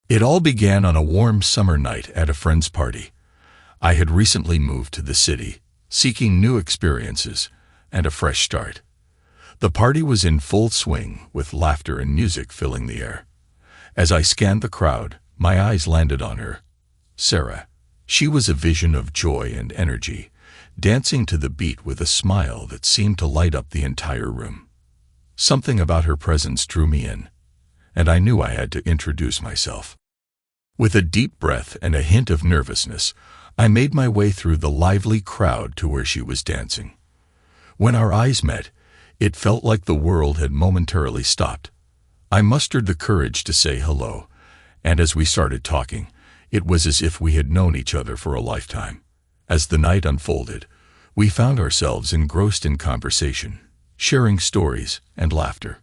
It all began on a warm summer night at a friend's party. I had recently moved to the city, seeking new experiences and a fresh start. The party was in full swing, with laughter and music filling the air. As I scanned the crowd, my eyes landed on her, Sarah. She was a vision of joy and energy, dancing to the beat with a smile that seemed to light up the entire room. Something about her presence drew me in, and I knew I had to introduce myself. With a deep breath and a hint of nervousness, I made my way through the lively crowd to where she was dancing. When our eyes met, it felt like the world had momentarily stopped. I mustered the courage to say hello, and as we started talking, it was as if we had known each other for a lifetime. As the night unfolded, we found ourselves engrossed in conversation, sharing stories and laughter.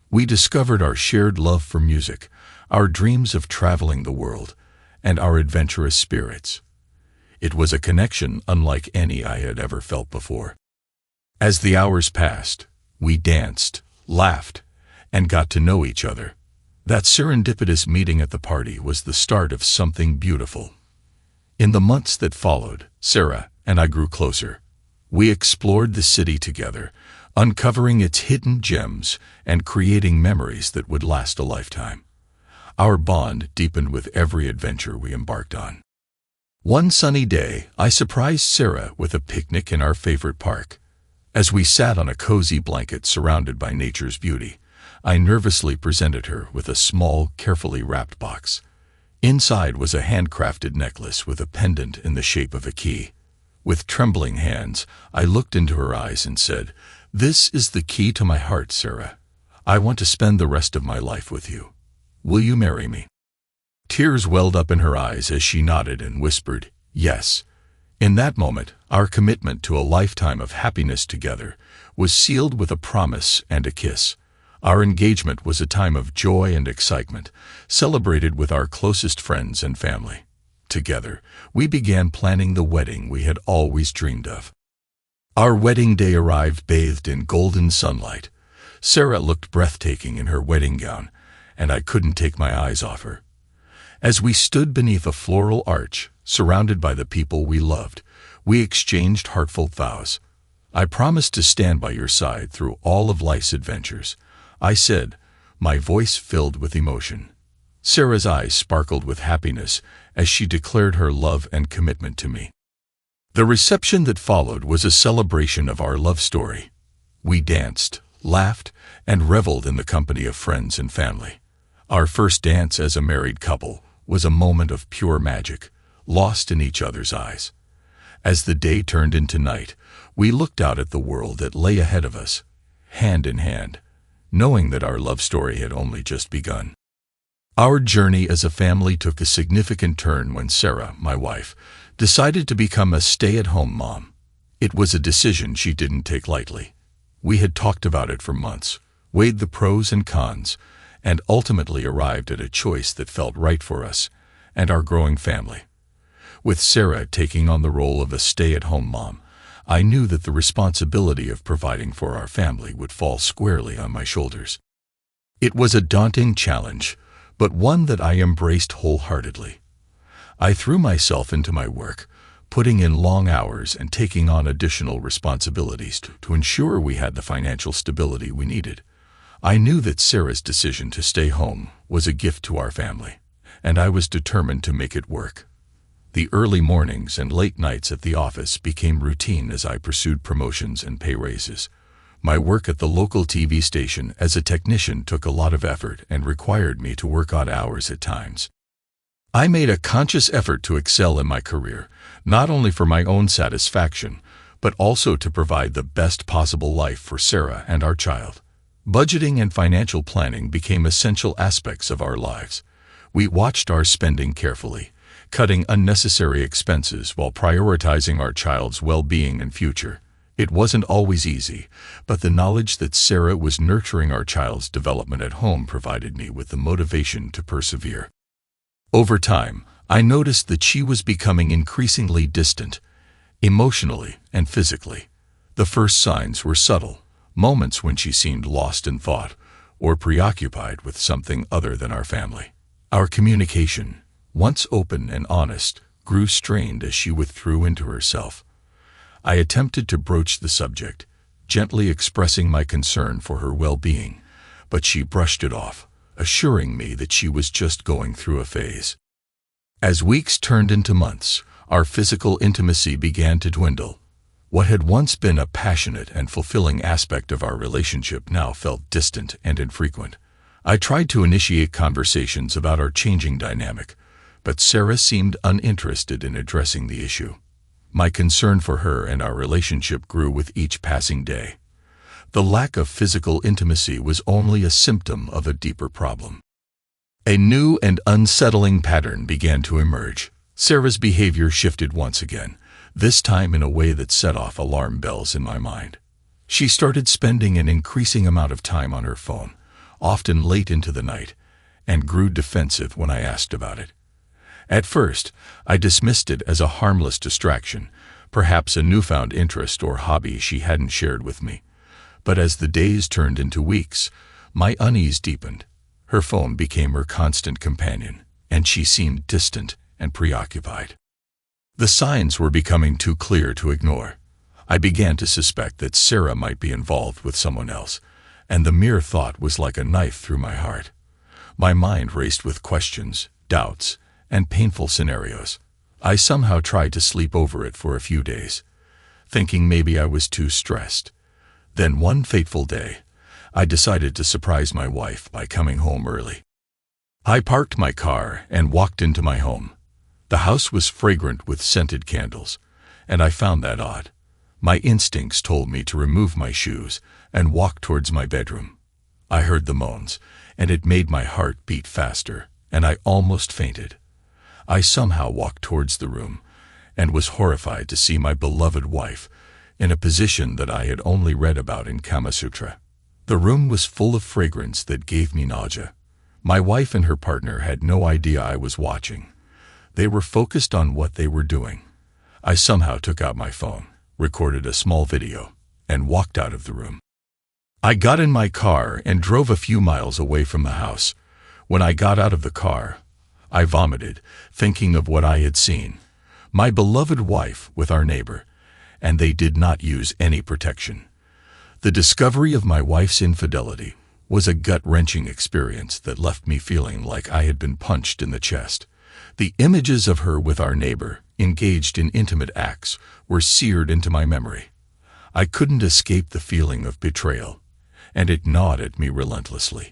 We discovered our shared love for music, our dreams of traveling the world, and our adventurous spirits. It was a connection unlike any I had ever felt before. As the hours passed, we danced, laughed, and got to know each other. That serendipitous meeting at the party was the start of something beautiful. In the months that followed, Sarah and I grew closer. We explored the city together, uncovering its hidden gems and creating memories that would last a lifetime. Our bond deepened with every adventure we embarked on. One sunny day, I surprised Sarah with a picnic in our favorite park. As we sat on a cozy blanket surrounded by nature's beauty, I nervously presented her with a small, carefully wrapped box. Inside was a handcrafted necklace with a pendant in the shape of a key. With trembling hands, I looked into her eyes and said, "This is the key to my heart, Sarah. I want to spend the rest of my life with you. Will you marry me?" Tears welled up in her eyes as she nodded and whispered, "Yes." In that moment, our commitment to a lifetime of happiness together was sealed with a promise and a kiss. Our engagement was a time of joy and excitement, celebrated with our closest friends and family. Together, we began planning the wedding we had always dreamed of. Our wedding day arrived bathed in golden sunlight. Sarah looked breathtaking in her wedding gown, and I couldn't take my eyes off her. As we stood beneath a floral arch, surrounded by the people we loved, we exchanged heartfelt vows. "I promise to stand by your side through all of life's adventures," I said, my voice filled with emotion. Sarah's eyes sparkled with happiness as she declared her love and commitment to me. The reception that followed was a celebration of our love story. We danced, laughed, and reveled in the company of friends and family. Our first dance as a married couple was a moment of pure magic, lost in each other's eyes. As the day turned into night, we looked out at the world that lay ahead of us, hand in hand, knowing that our love story had only just begun. Our journey as a family took a significant turn when Sarah, my wife, decided to become a stay-at-home mom. It was a decision she didn't take lightly. We had talked about it for months, weighed the pros and cons, and ultimately arrived at a choice that felt right for us and our growing family. With Sarah taking on the role of a stay-at-home mom, I knew that the responsibility of providing for our family would fall squarely on my shoulders. It was a daunting challenge, but one that I embraced wholeheartedly. I threw myself into my work, putting in long hours and taking on additional responsibilities to ensure we had the financial stability we needed. I knew that Sarah's decision to stay home was a gift to our family, and I was determined to make it work. The early mornings and late nights at the office became routine as I pursued promotions and pay raises. My work at the local TV station as a technician took a lot of effort and required me to work odd hours at times. I made a conscious effort to excel in my career, not only for my own satisfaction, but also to provide the best possible life for Sarah and our child. Budgeting and financial planning became essential aspects of our lives. We watched our spending carefully, cutting unnecessary expenses while prioritizing our child's well-being and future. It wasn't always easy, but the knowledge that Sarah was nurturing our child's development at home provided me with the motivation to persevere. Over time, I noticed that she was becoming increasingly distant, emotionally and physically. The first signs were subtle, moments when she seemed lost in thought or preoccupied with something other than our family. Our communication, once open and honest, grew strained as she withdrew into herself. I attempted to broach the subject, gently expressing my concern for her well-being, but she brushed it off, assuring me that she was just going through a phase. As weeks turned into months, our physical intimacy began to dwindle. What had once been a passionate and fulfilling aspect of our relationship now felt distant and infrequent. I tried to initiate conversations about our changing dynamic, but Sarah seemed uninterested in addressing the issue. My concern for her and our relationship grew with each passing day. The lack of physical intimacy was only a symptom of a deeper problem. A new and unsettling pattern began to emerge. Sarah's behavior shifted once again, this time in a way that set off alarm bells in my mind. She started spending an increasing amount of time on her phone, often late into the night, and grew defensive when I asked about it. At first, I dismissed it as a harmless distraction, perhaps a newfound interest or hobby she hadn't shared with me. But as the days turned into weeks, my unease deepened. Her phone became her constant companion, and she seemed distant and preoccupied. The signs were becoming too clear to ignore. I began to suspect that Sarah might be involved with someone else, and the mere thought was like a knife through my heart. My mind raced with questions, doubts, and painful scenarios. I somehow tried to sleep over it for a few days, thinking maybe I was too stressed. Then one fateful day, I decided to surprise my wife by coming home early. I parked my car and walked into my home. The house was fragrant with scented candles, and I found that odd. My instincts told me to remove my shoes and walk towards my bedroom. I heard the moans, and it made my heart beat faster, and I almost fainted. I somehow walked towards the room and was horrified to see my beloved wife in a position that I had only read about in Kama Sutra. The room was full of fragrance that gave me nausea. My wife and her partner had no idea I was watching. They were focused on what they were doing. I somehow took out my phone, recorded a small video, and walked out of the room. I got in my car and drove a few miles away from the house. When I got out of the car, I vomited, thinking of what I had seen. My beloved wife with our neighbor, and they did not use any protection. The discovery of my wife's infidelity was a gut-wrenching experience that left me feeling like I had been punched in the chest. The images of her with our neighbor, engaged in intimate acts, were seared into my memory. I couldn't escape the feeling of betrayal, and it gnawed at me relentlessly.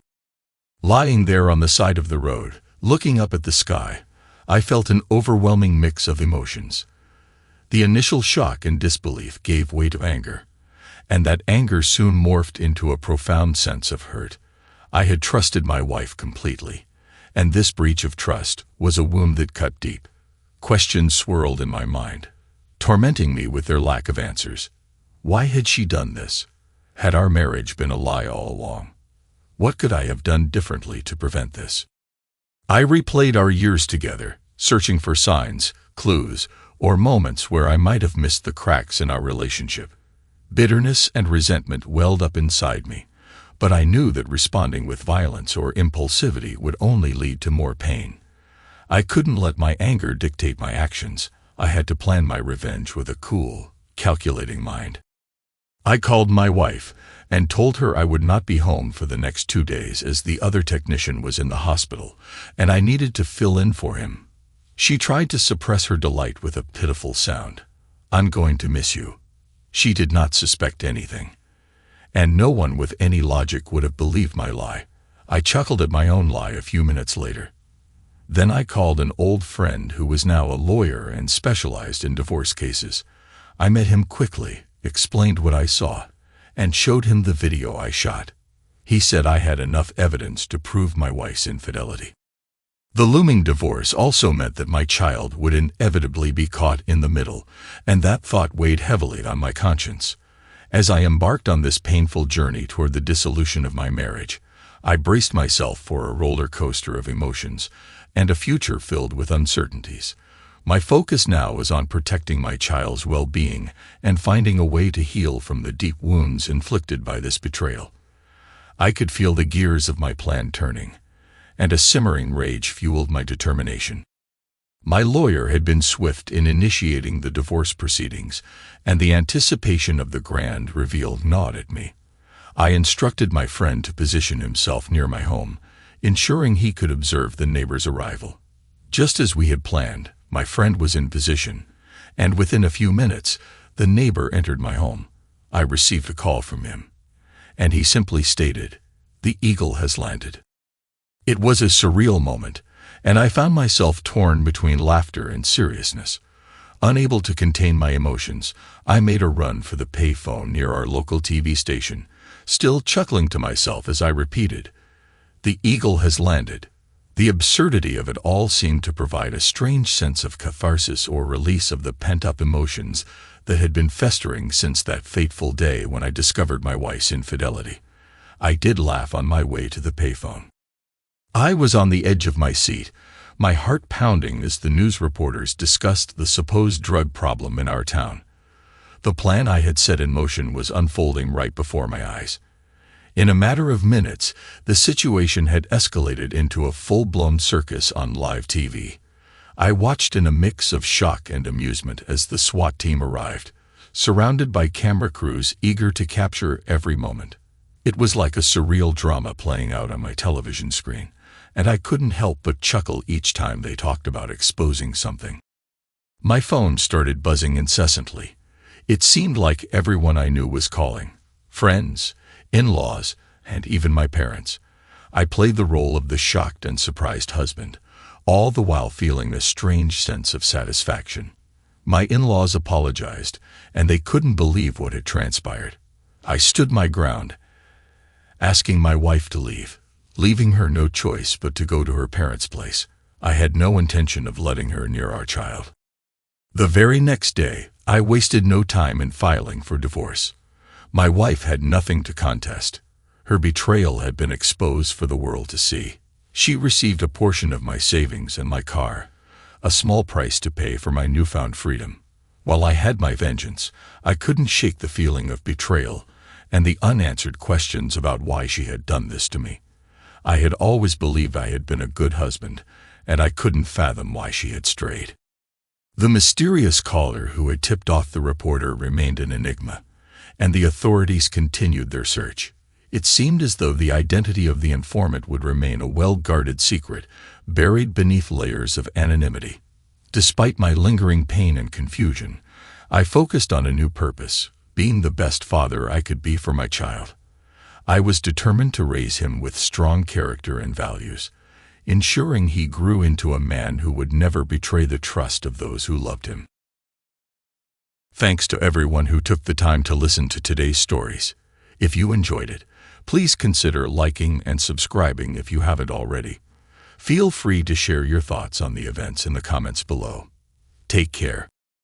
Lying there on the side of the road, looking up at the sky, I felt an overwhelming mix of emotions. The initial shock and disbelief gave way to anger, and that anger soon morphed into a profound sense of hurt. I had trusted my wife completely, and this breach of trust was a wound that cut deep. Questions swirled in my mind, tormenting me with their lack of answers. Why had she done this? Had our marriage been a lie all along? What could I have done differently to prevent this? I replayed our years together, searching for signs, clues, or moments where I might have missed the cracks in our relationship. Bitterness and resentment welled up inside me, but I knew that responding with violence or impulsivity would only lead to more pain. I couldn't let my anger dictate my actions. I had to plan my revenge with a cool, calculating mind. I called my wife and told her I would not be home for the next 2 days as the other technician was in the hospital, and I needed to fill in for him. She tried to suppress her delight with a pitiful sound. "I'm going to miss you." She did not suspect anything, and no one with any logic would have believed my lie. I chuckled at my own lie a few minutes later. Then I called an old friend who was now a lawyer and specialized in divorce cases. I met him quickly, explained what I saw, and showed him the video I shot. He said I had enough evidence to prove my wife's infidelity. The looming divorce also meant that my child would inevitably be caught in the middle, and that thought weighed heavily on my conscience. As I embarked on this painful journey toward the dissolution of my marriage, I braced myself for a roller coaster of emotions and a future filled with uncertainties. My focus now was on protecting my child's well-being and finding a way to heal from the deep wounds inflicted by this betrayal. I could feel the gears of my plan turning, and a simmering rage fueled my determination. My lawyer had been swift in initiating the divorce proceedings, and the anticipation of the grand reveal gnawed at me. I instructed my friend to position himself near my home, ensuring he could observe the neighbor's arrival. Just as we had planned, my friend was in position, and within a few minutes, the neighbor entered my home. I received a call from him, and he simply stated, "The eagle has landed." It was a surreal moment, and I found myself torn between laughter and seriousness. Unable to contain my emotions, I made a run for the payphone near our local TV station, still chuckling to myself as I repeated, "The eagle has landed." The absurdity of it all seemed to provide a strange sense of catharsis or release of the pent-up emotions that had been festering since that fateful day when I discovered my wife's infidelity. I did laugh on my way to the payphone. I was on the edge of my seat, my heart pounding as the news reporters discussed the supposed drug problem in our town. The plan I had set in motion was unfolding right before my eyes. In a matter of minutes, the situation had escalated into a full-blown circus on live TV. I watched in a mix of shock and amusement as the SWAT team arrived, surrounded by camera crews eager to capture every moment. It was like a surreal drama playing out on my television screen, and I couldn't help but chuckle each time they talked about exposing something. My phone started buzzing incessantly. It seemed like everyone I knew was calling. Friends, in-laws, and even my parents. I played the role of the shocked and surprised husband, all the while feeling a strange sense of satisfaction. My in-laws apologized, and they couldn't believe what had transpired. I stood my ground, asking my wife to leave, leaving her no choice but to go to her parents' place. I had no intention of letting her near our child. The very next day, I wasted no time in filing for divorce. My wife had nothing to contest. Her betrayal had been exposed for the world to see. She received a portion of my savings and my car, a small price to pay for my newfound freedom. While I had my vengeance, I couldn't shake the feeling of betrayal and the unanswered questions about why she had done this to me. I had always believed I had been a good husband, and I couldn't fathom why she had strayed. The mysterious caller who had tipped off the reporter remained an enigma, and the authorities continued their search. It seemed as though the identity of the informant would remain a well-guarded secret, buried beneath layers of anonymity. Despite my lingering pain and confusion, I focused on a new purpose, being the best father I could be for my child. I was determined to raise him with strong character and values, ensuring he grew into a man who would never betray the trust of those who loved him. Thanks to everyone who took the time to listen to today's stories. If you enjoyed it, please consider liking and subscribing if you haven't already. Feel free to share your thoughts on the events in the comments below. Take care.